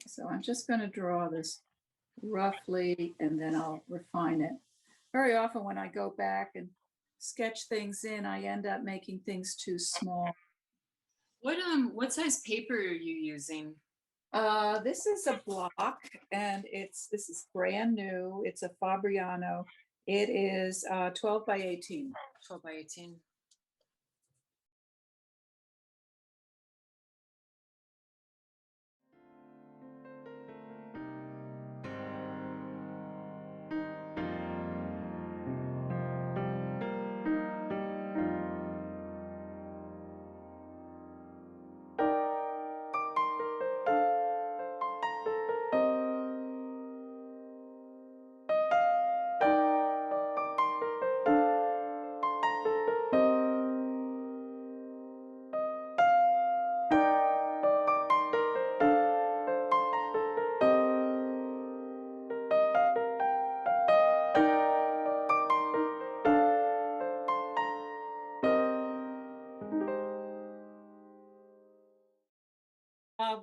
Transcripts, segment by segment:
So I'm just going to draw this roughly and then I'll refine it. Very often when I go back and sketch things in, I end up making things too small. What size paper are you using? This is a block and this is brand new. It's a Fabriano. It is 12 by 18. 12 by 18.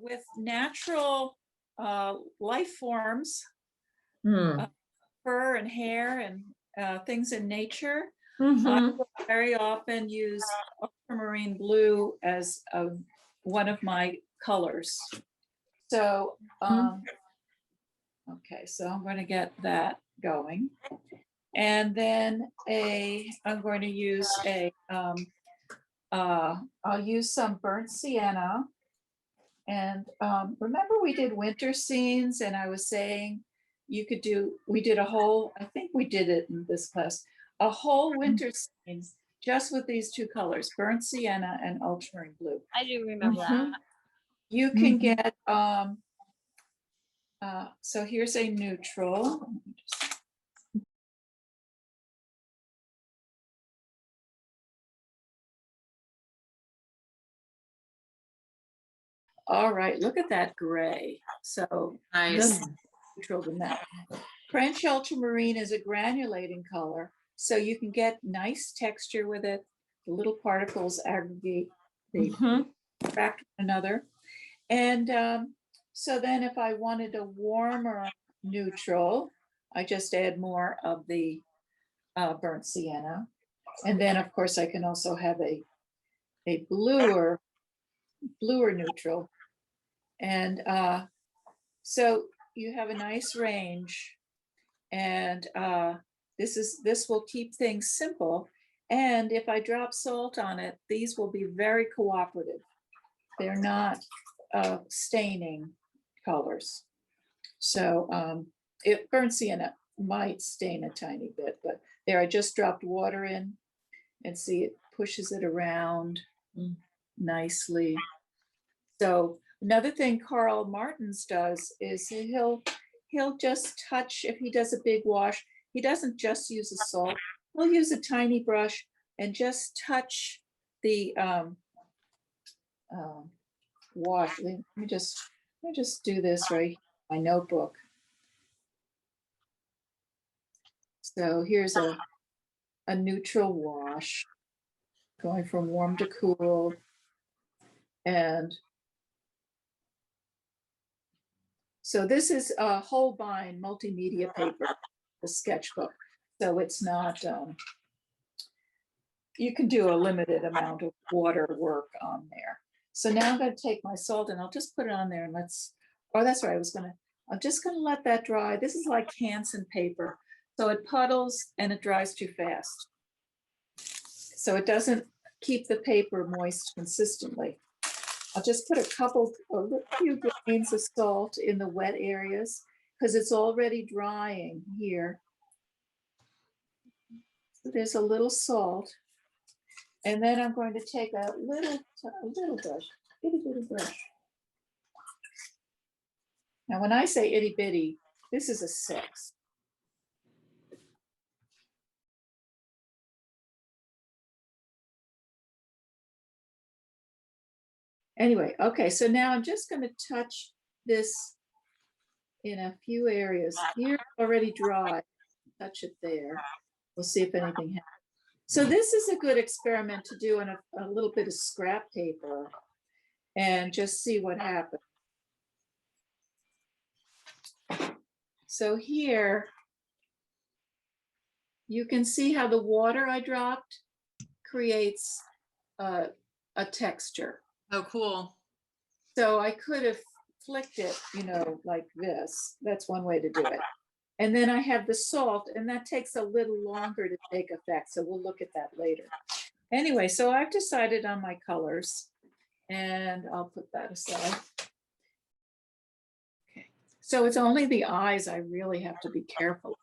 With natural life forms, fur and hair and things in nature, I will very often use ultramarine blue as one of my colors. So, okay, so I'm going to get that going. And then I'm going to use I'll use some burnt sienna. And remember we did winter scenes and I was saying we did a whole, I think we did it in this class, a whole winter scenes just with these two colors, burnt sienna and ultramarine blue. I do remember that. You can get, so here's a neutral. All right, look at that gray. So nice. Neutral than that. French ultramarine is a granulating color, so you can get nice texture with it. The little particles aggregate, they attract one another. And so then if I wanted a warmer neutral, I just add more of the burnt sienna. And then of course I can also have a bluer neutral. And so you have a nice range, and this will keep things simple. And if I drop salt on it, these will be very cooperative. They're not staining colors. So burnt sienna might stain a tiny bit, but there, I just dropped water in and see it pushes it around nicely. So another thing Carl Martins does is he'll just touch, if he does a big wash, he doesn't just use a salt, he'll use a tiny brush and just touch the wash. Let me just do this right, my notebook. So here's a neutral wash going from warm to cool. And so this is a Holbein multimedia paper, the sketchbook. So it's not, you can do a limited amount of water work on there. So now I'm going to take my salt and I'll just put it on there and oh, that's right. I'm just going to let that dry. This is like Hansen paper. So it puddles and it dries too fast. So it doesn't keep the paper moist consistently. I'll just put a few grains of salt in the wet areas because it's already drying here. So there's a little salt. And then I'm going to take a little brush, itty bitty brush. Now, when I say itty bitty, this is a 6. Anyway, okay, so now I'm just going to touch this in a few areas. Here, already dry. Touch it there. We'll see if anything happens. So this is a good experiment to do on a little bit of scrap paper and just see what happens. So here, you can see how the water I dropped creates a texture. Oh, cool. So I could have flicked it, you know, like this. That's one way to do it. And then I have the salt, and that takes a little longer to take effect. So we'll look at that later. Anyway, so I've decided on my colors, and I'll put that aside. Okay. So it's only the eyes I really have to be careful.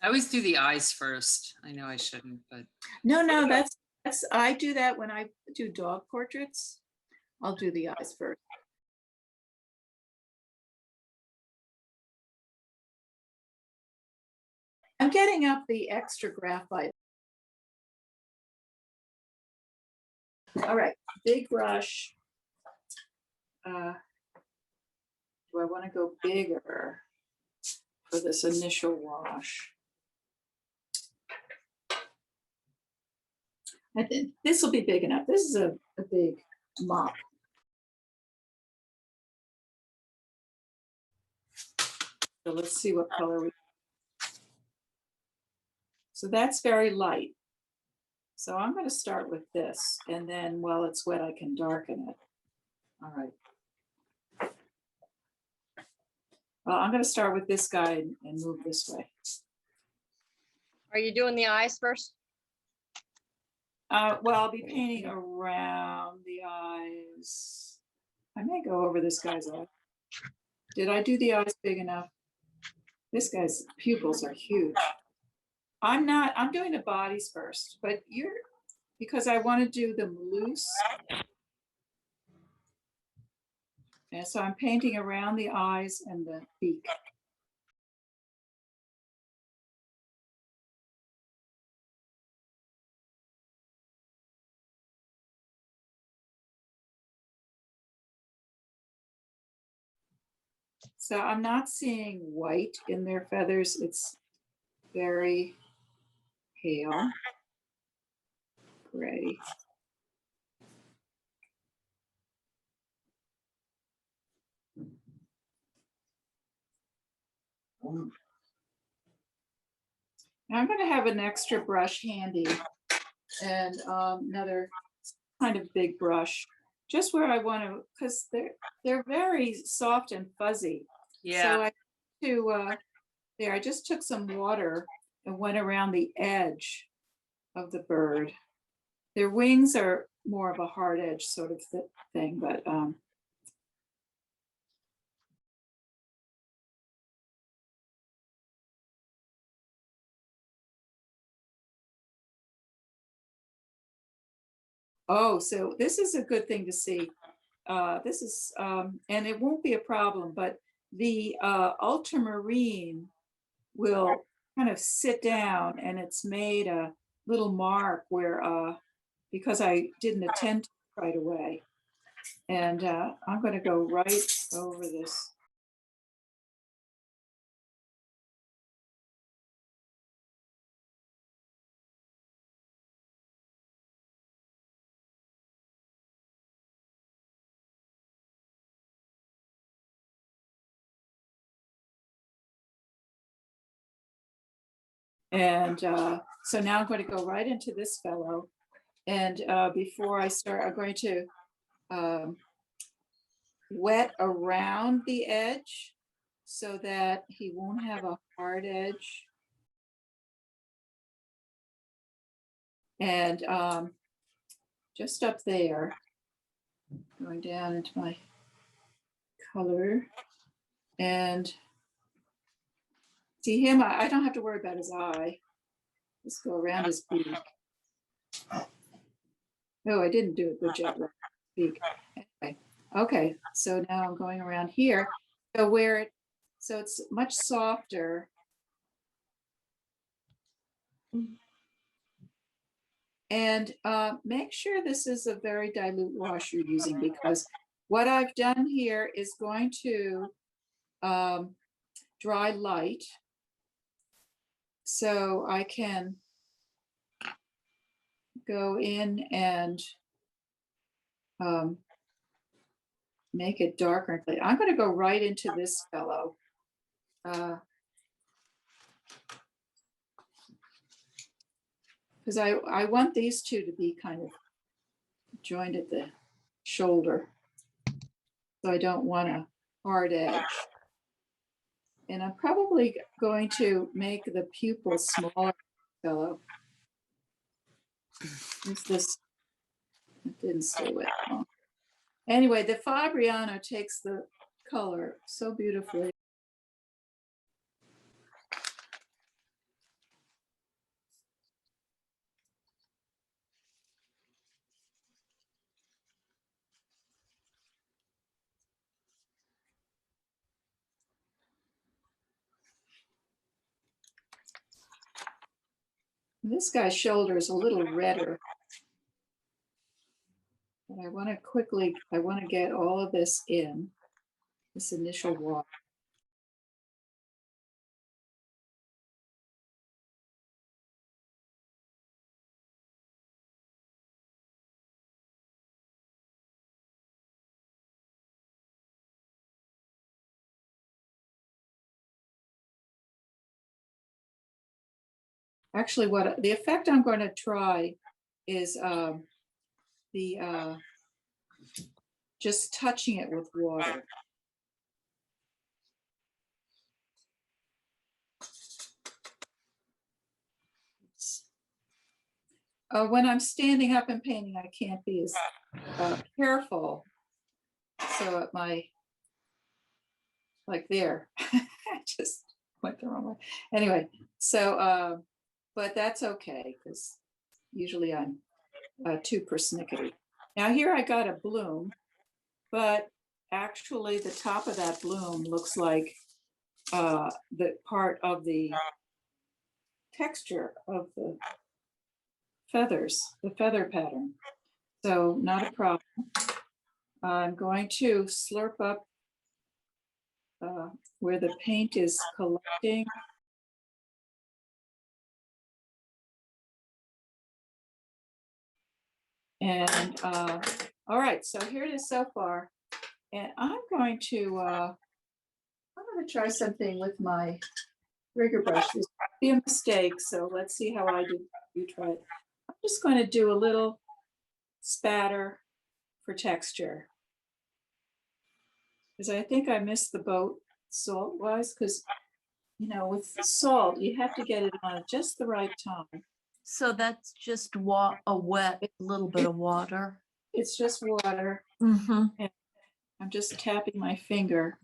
I always do the eyes first. I know I shouldn't, but No, that's I do that when I do dog portraits. I'll do the eyes first. I'm getting up the extra graphite. All right, big brush. Do I want to go bigger for this initial wash? I think this will be big enough. This is a big mop. So let's see what color we. So that's very light. So I'm going to start with this, and then while it's wet, I can darken it. All right. Well, I'm going to start with this guy and move this way. Are you doing the eyes first? Well, I'll be painting around the eyes. I may go over this guy's eye. Did I do the eyes big enough? This guy's pupils are huge. I'm doing the bodies first, but because I want to do them loose. And so I'm painting around the eyes and the beak. So I'm not seeing white in their feathers. It's very pale gray. I'm going to have an extra brush handy and another kind of big brush, just where I want to, because they're very soft and fuzzy. yeah. So I just took some water and went around the edge of the bird. Their wings are more of a hard edge sort of thing, but oh, so this is a good thing to see. This is, and it won't be a problem, but the ultramarine will kind of sit down, and it's made a little mark where, because I didn't attend to it right away. And I'm going to go right over this. And so now I'm going to go right into this fellow. And before I start, I'm going to wet around the edge so that he won't have a hard edge. And just up there, going down into my color. And see him, I don't have to worry about his eye. Just go around his beak. Oh, I didn't do a good job with his beak. Anyway, okay, so now I'm going around here. So so it's much softer. And make sure this is a very dilute wash you're using, because what I've done here is going to dry light. So I can go in and make it darker. I'm going to go right into this fellow. because I want these two to be kind of joined at the shoulder. So I don't want a hard edge. And I'm probably going to make the pupil smaller, fellow. What's this? It didn't stay wet long. Anyway, the Fabriano takes the color so beautifully. This guy's shoulder is a little redder. But I want to get all of this in, this initial water. Actually, what the effect I'm going to try is just touching it with water. When I'm standing up and painting, I can't be as careful. So at my, like there, I just went the wrong way. Anyway, so, but that's okay, because usually I'm too persnickety. Now here I got a bloom, but actually the top of that bloom looks like the part of the texture of the feathers, the feather pattern. So not a problem. I'm going to slurp up where the paint is collecting. And all right, so here it is so far. And I'm going to try something with my rigger brush. This would be a mistake, so let's see how I do. You try it. I'm just going to do a little spatter for texture, because I think I missed the boat salt wise, because you know, with salt you have to get it on at just the right time. So that's just a wet little bit of water. It's just water. Mm-hmm. And I'm just tapping my finger,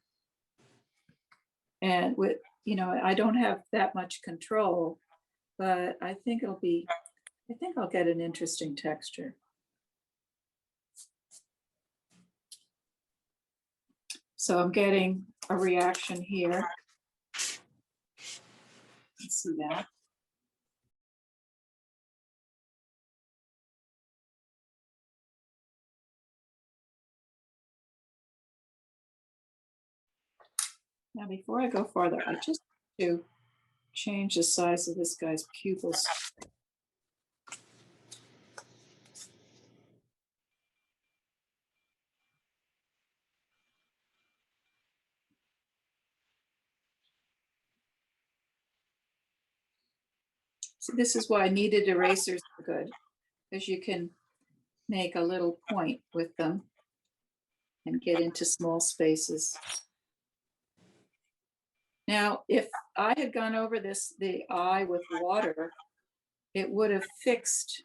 and with, you know, I don't have that much control, but I think I'll get an interesting texture. So I'm getting a reaction here. Let's see that. Now, before I go farther, I just want to change the size of this guy's pupils. So this is why kneaded erasers are good, because you can make a little point with them and get into small spaces. Now, if I had gone over the eye with water, it would have fixed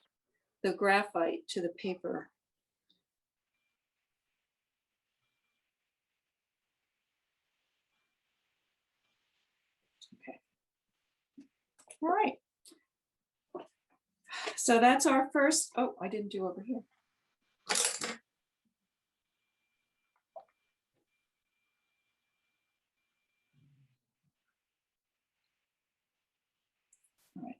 the graphite to the paper. Okay. All right. So that's our first, oh, I didn't do over here. All right.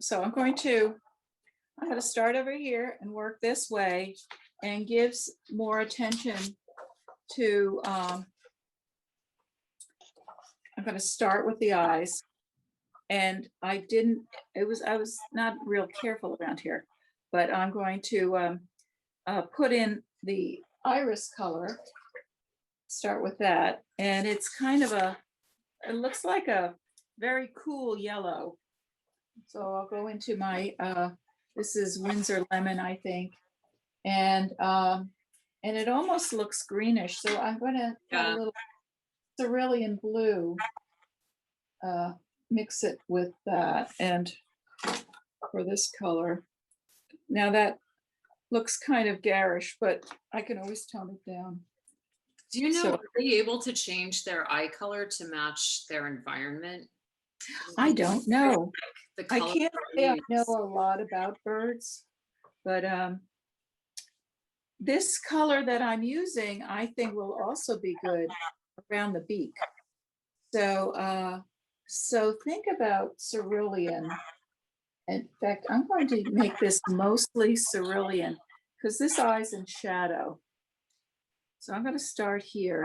So I'm going to start over here and work this way, and gives more attention to, I'm going to start with the eyes. And I was not real careful around here, but I'm going to put in the iris color, start with that. And it's kind of it looks like a very cool yellow. So I'll go into my, this is Winsor Lemon, I think. And it almost looks greenish. So I'm going to put a little cerulean blue, mix it with that. And for this color, now that looks kind of garish, but I can always tone it down. Do you know, So- are they able to change their eye color to match their environment? I don't know. The I color can't they say I use. know a lot about birds, but this color that I'm using, I think will also be good around the beak. So, so think about cerulean. In fact, I'm going to make this mostly cerulean because this eye's in shadow. So I'm going to start here,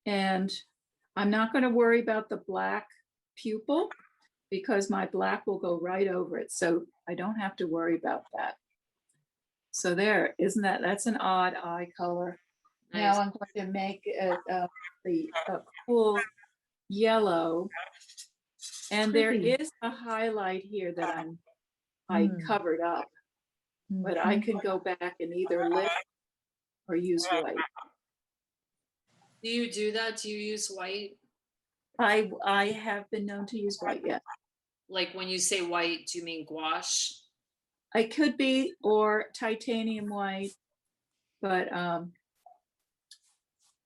and I'm not going to worry about the black pupil because my black will go right over it. So I don't have to worry about that. So there, isn't that's an odd eye color. Nice. Now I'm going to make it the cool yellow. And there Pretty. is a highlight here that I covered up, but I can go back and either lift or use white. Do you do that? Do you use white? I have been known to use white, yes. Like when you say white, do you mean gouache? I could be, or titanium white, but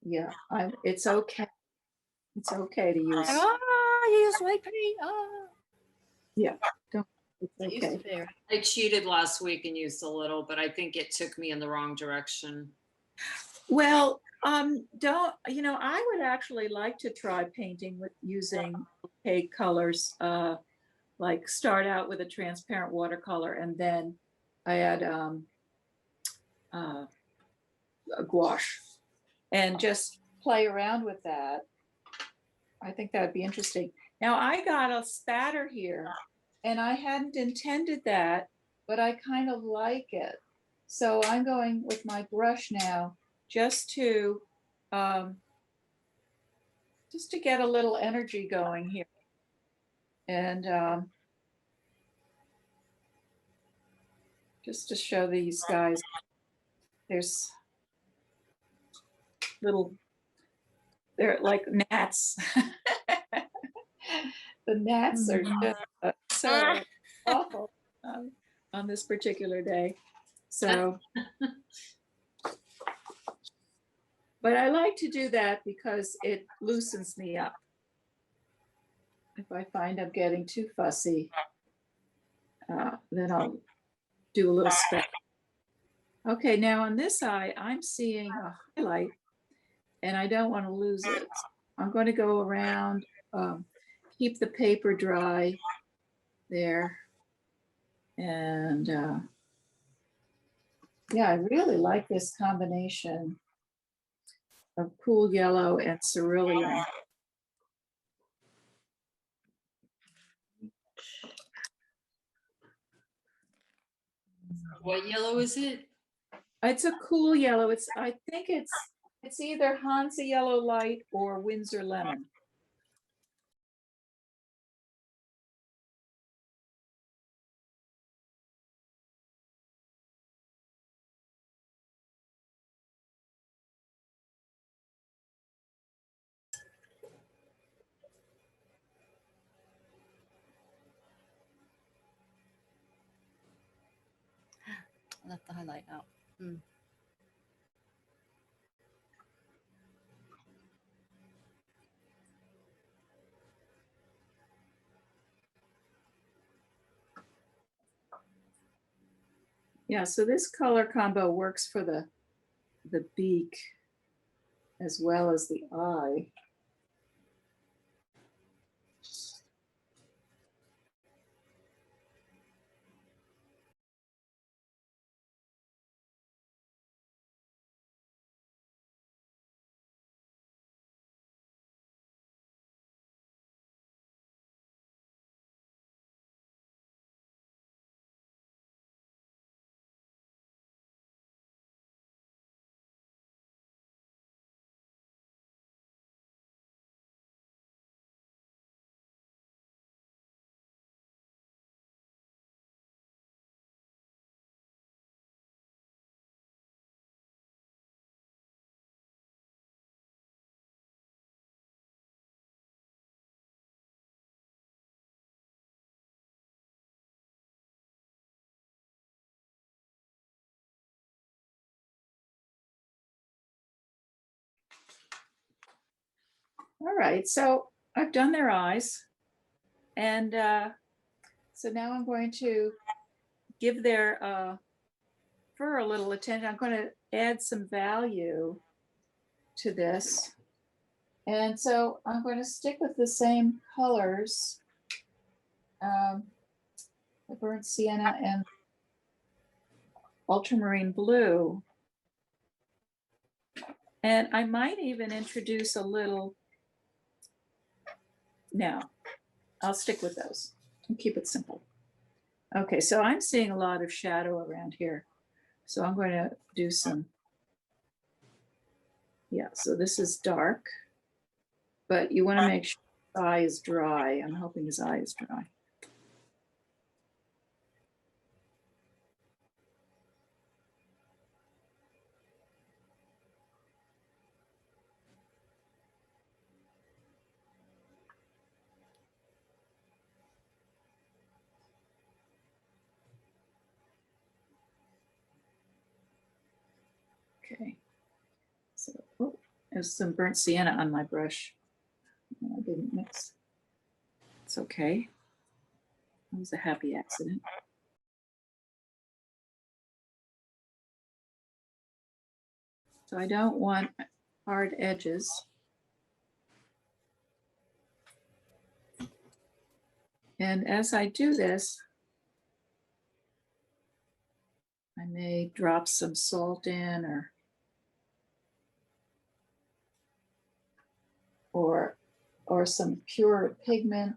yeah, it's okay. It's okay to use. Ah, you use white paint. Ah. Yeah, don't. I It's used okay. to be. I cheated last week and used a little, but I think it took me in the wrong direction. Well, don't, I would actually like to try painting with using opaque colors, like start out with a transparent watercolor and then I add a gouache and just play around with that. I think that'd be interesting. Now I got a spatter here and I hadn't intended that, but I kind of like it. So I'm going with my brush now just to get a little energy going here. And just to show these guys, there's they're like gnats. The gnats are just so awful on this particular day. So, but I like to do that because it loosens me up. If I find I'm getting too fussy, then I'll do a little speck. Okay, now on this eye, I'm seeing a highlight and I don't want to lose it. I'm going to go around, keep the paper dry there. And yeah, I really like this combination of cool yellow and cerulean. What yellow is it? It's a cool yellow. I think it's either Hansa Yellow Light or Winsor Lemon. I left the highlight out. Yeah, so this color combo works for the beak as well as the eye. All right, so I've done their eyes. And so now I'm going to give their fur a little attention. I'm going to add some value to this. And so I'm going to stick with the same colors, the burnt sienna and ultramarine blue. And I might even introduce a little, no, I'll stick with those and keep it simple. Okay, so I'm seeing a lot of shadow around here. So I'm going to do some, yeah, so this is dark, but you want to make sure his eye is dry. I'm hoping his eye is dry. Okay, so oh, there's some burnt sienna on my brush. I didn't mix. It's okay. It was a happy accident. So I don't want hard edges. And as I do this, I may drop some salt in or some pure pigment.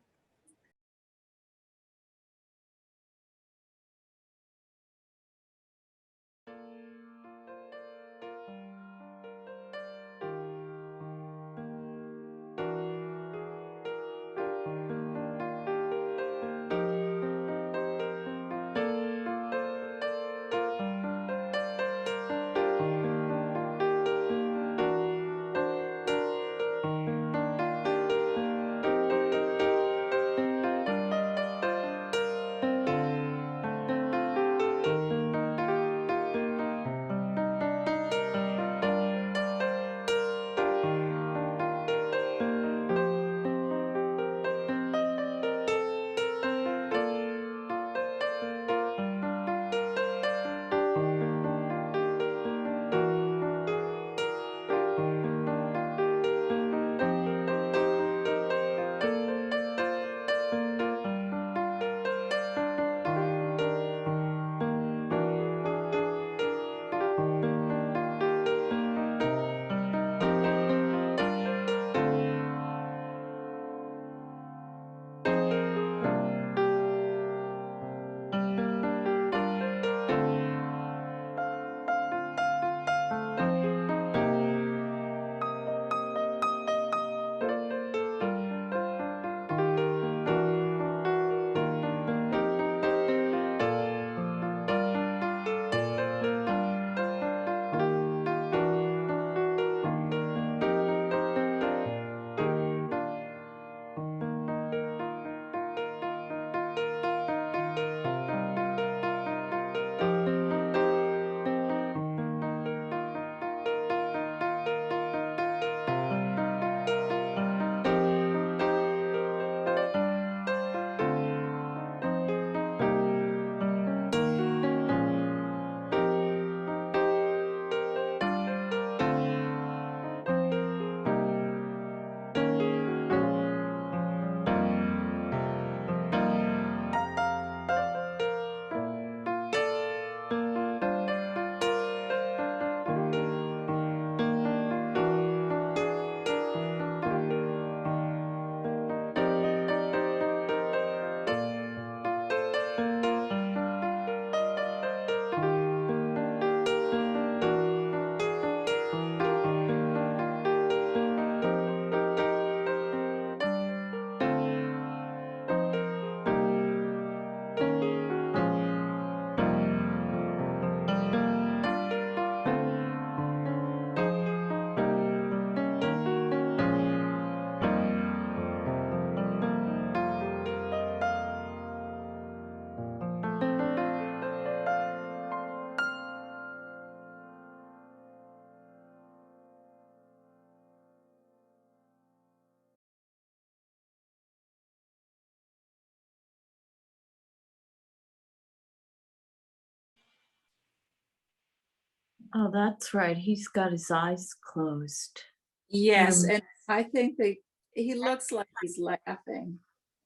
Oh, that's right. He's got his eyes closed. Yes, Mm. and I think he looks like he's laughing.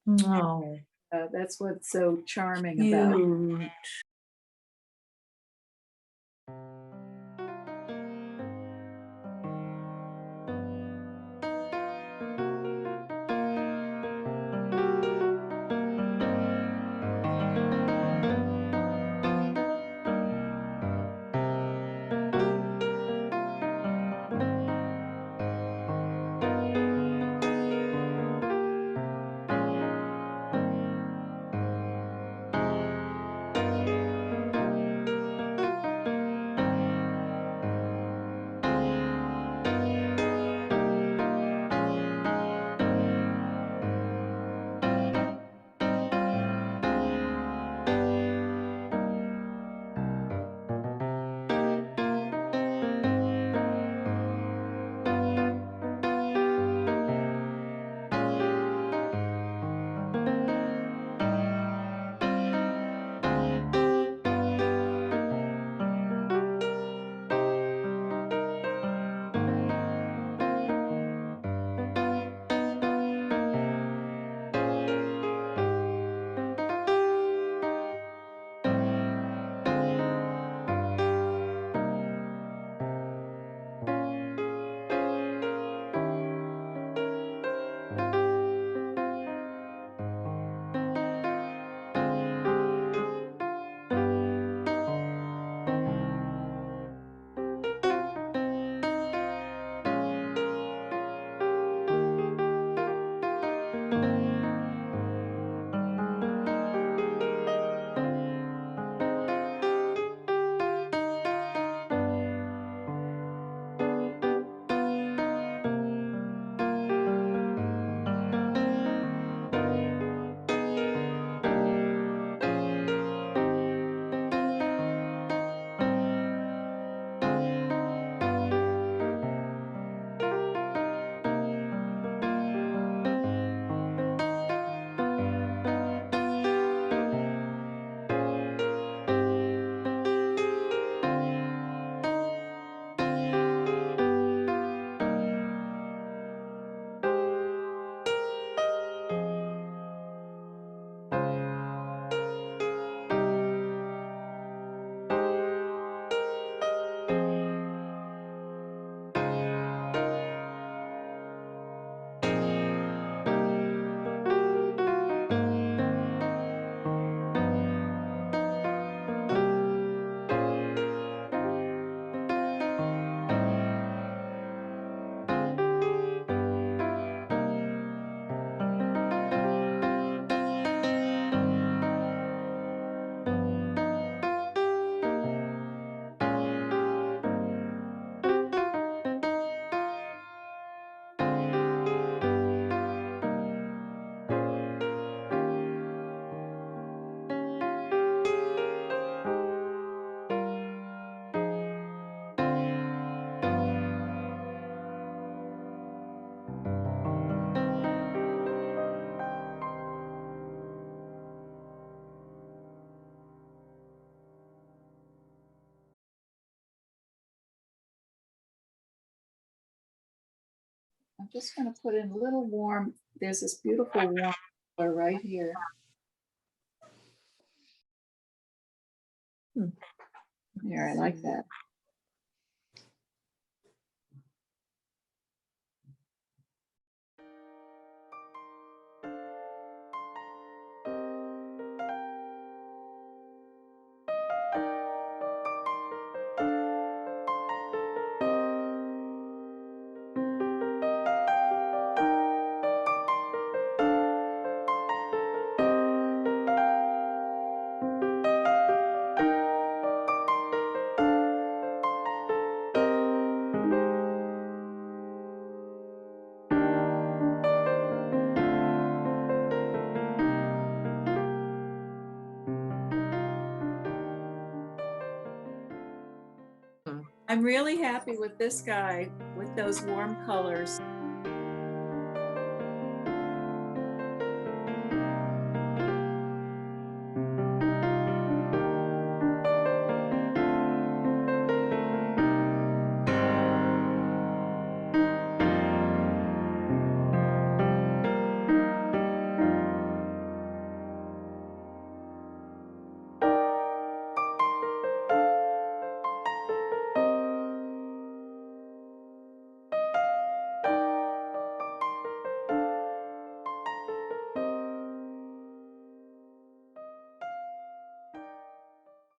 No. That's what's so charming about him. Cute. I'm just going to put in a little warm. There's this beautiful warm color right here. Here, I like that. I'm really happy with this guy with those warm colors.